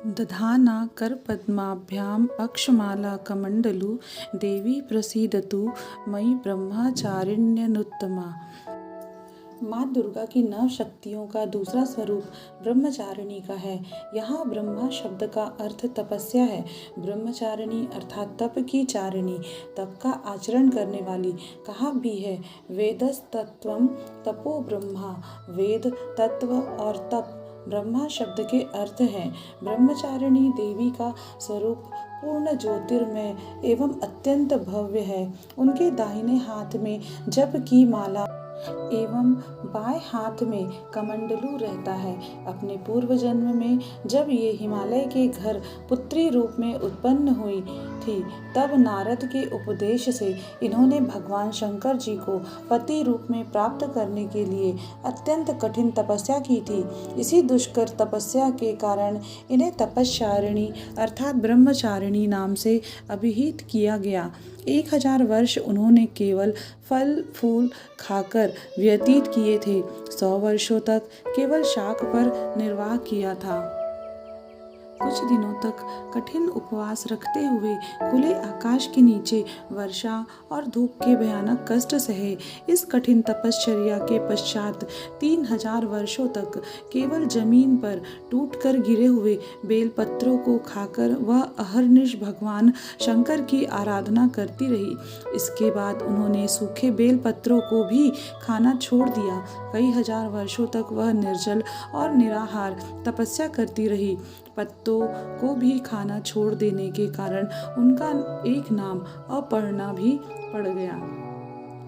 दधाना करपद्माभ्याम् अक्षमालाकमण्डलु देवी प्रसीदतु मयि ब्रह्मचारिण्यनुत्तमा। माँ दुर्गा की नव शक्तियों का दूसरा स्वरूप ब्रह्मचारिणी का है। यहाँ ब्रह्मा शब्द का अर्थ तपस्या है। ब्रह्मचारिणी अर्थात तप की चारिणी, तप का आचरण करने वाली। कहा भी है वेदस्तत्त्वं तपो ब्रह्मा, वेद तत्व और तप ब्रह्मा शब्द के अर्थ हैं। ब्रह्मचारिणी देवी का स्वरूप पूर्ण ज्योतिर्मय एवं अत्यंत भव्य है। उनके दाहिने हाथ में जप की माला एवं बाएं हाथ में कमंडलू रहता है। अपने पूर्व जन्म में जब ये हिमालय के घर पुत्री रूप में उत्पन्न हुई थी, तब नारद के उपदेश से इन्होंने भगवान शंकर जी को पति रूप में प्राप्त करने के लिए अत्यंत कठिन तपस्या की थी। इसी दुष्कर तपस्या के कारण इन्हें तपश्चारिणी अर्थात ब्रह्मचारिणी नाम से अभिहित किया गया। 1000 वर्ष उन्होंने केवल फल फूल खाकर व्यतीत किए थे। 100 वर्षों तक केवल शाक पर निर्वाह किया था। कुछ दिनों तक कठिन उपवास रखते हुए खुले आकाश के नीचे वर्षा और धूप के भयानक कष्ट सहे। इस कठिन तपश्चर्या के पश्चात 3000 वर्षों तक केवल जमीन पर टूटकर गिरे हुए बेलपत्रों को खाकर वह अहर्निश भगवान शंकर की आराधना करती रही। इसके बाद उन्होंने सूखे बेलपत्रों को भी खाना छोड़ दिया। कई हजार वर्षों तक वह निर्जल और निराहार तपस्या करती रही। पत्तों को भी खाना छोड़ देने के कारण उनका एक नाम अपर्णा भी पड़ गया।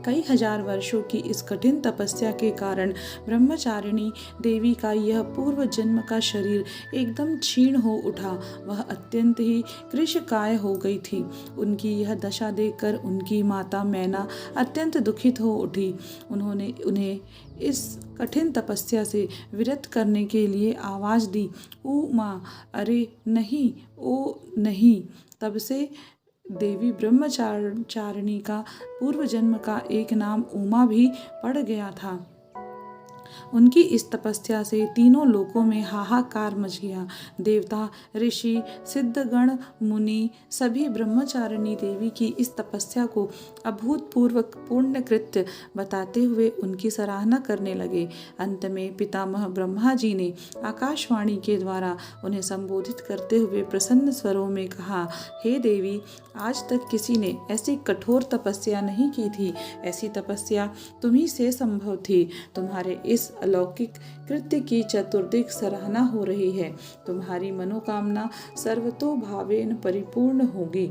कई हजार वर्षों की इस कठिन तपस्या के कारण ब्रह्मचारिणी देवी का यह पूर्व जन्म का शरीर एकदम क्षीण हो उठा। वह अत्यंत ही कृशकाय हो गई थी। उनकी यह दशा देखकर उनकी माता मैना अत्यंत दुखित हो उठी। उन्होंने उन्हें इस कठिन तपस्या से विरत करने के लिए आवाज़ दी, ओ माँ, अरे नहीं, ओ नहीं। तब से देवी ब्रह्मचारिणी का पूर्व जन्म का एक नाम उमा भी पड़ गया था। उनकी इस तपस्या से तीनों लोकों में हाहाकार मच गया। देवता, ऋषि, सिद्धगण, मुनि सभी ब्रह्मचारिणी देवी की इस तपस्या को अभूतपूर्व पुण्य कृत्य बताते हुए उनकी सराहना करने लगे। अंत में पितामह ब्रह्मा जी ने आकाशवाणी के द्वारा उन्हें संबोधित करते हुए प्रसन्न स्वरों में कहा, हे देवी, आज तक किसी ने ऐसी कठोर तपस्या नहीं की थी। ऐसी तपस्या तुम्ही से संभव थी। तुम्हारे इस अलौकिक कृत्य की चतुर्दिक सराहना हो रही है। तुम्हारी मनोकामना सर्वतोभावेन परिपूर्ण होगी।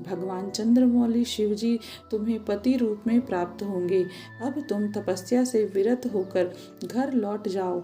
भगवान चंद्रमौली शिवजी तुम्हें पति रूप में प्राप्त होंगे। अब तुम तपस्या से विरत होकर घर लौट जाओ।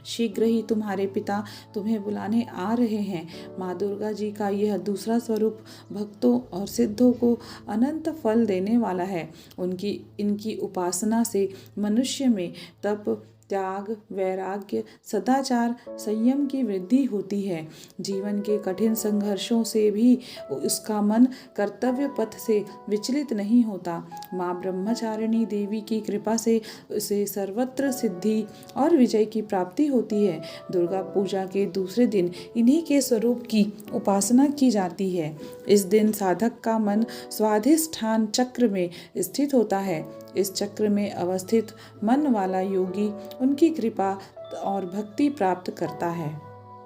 शीघ्र ही तुम्हारे पिता तुम्हें बुलाने आ रहे हैं। माँ दुर्गा जी का यह दूसरा स्वरूप भक्तों और सिद्धों को अनंत फल देने वाला है। इनकी उपासना से मनुष्य में तप, त्याग, वैराग्य, सदाचार, संयम की वृद्धि होती है। जीवन के कठिन संघर्षों से भी उसका मन कर्तव्य पथ से विचलित नहीं होता। माँ ब्रह्मचारिणी देवी की कृपा से उसे सर्वत्र सिद्धि और विजय की प्राप्ति होती है। दुर्गा पूजा के दूसरे दिन इन्हीं के स्वरूप की उपासना की जाती है। इस दिन साधक का मन स्वाधिष्ठान चक्र में स्थित होता है। इस चक्र में अवस्थित मन वाला योगी उनकी कृपा और भक्ति प्राप्त करता है।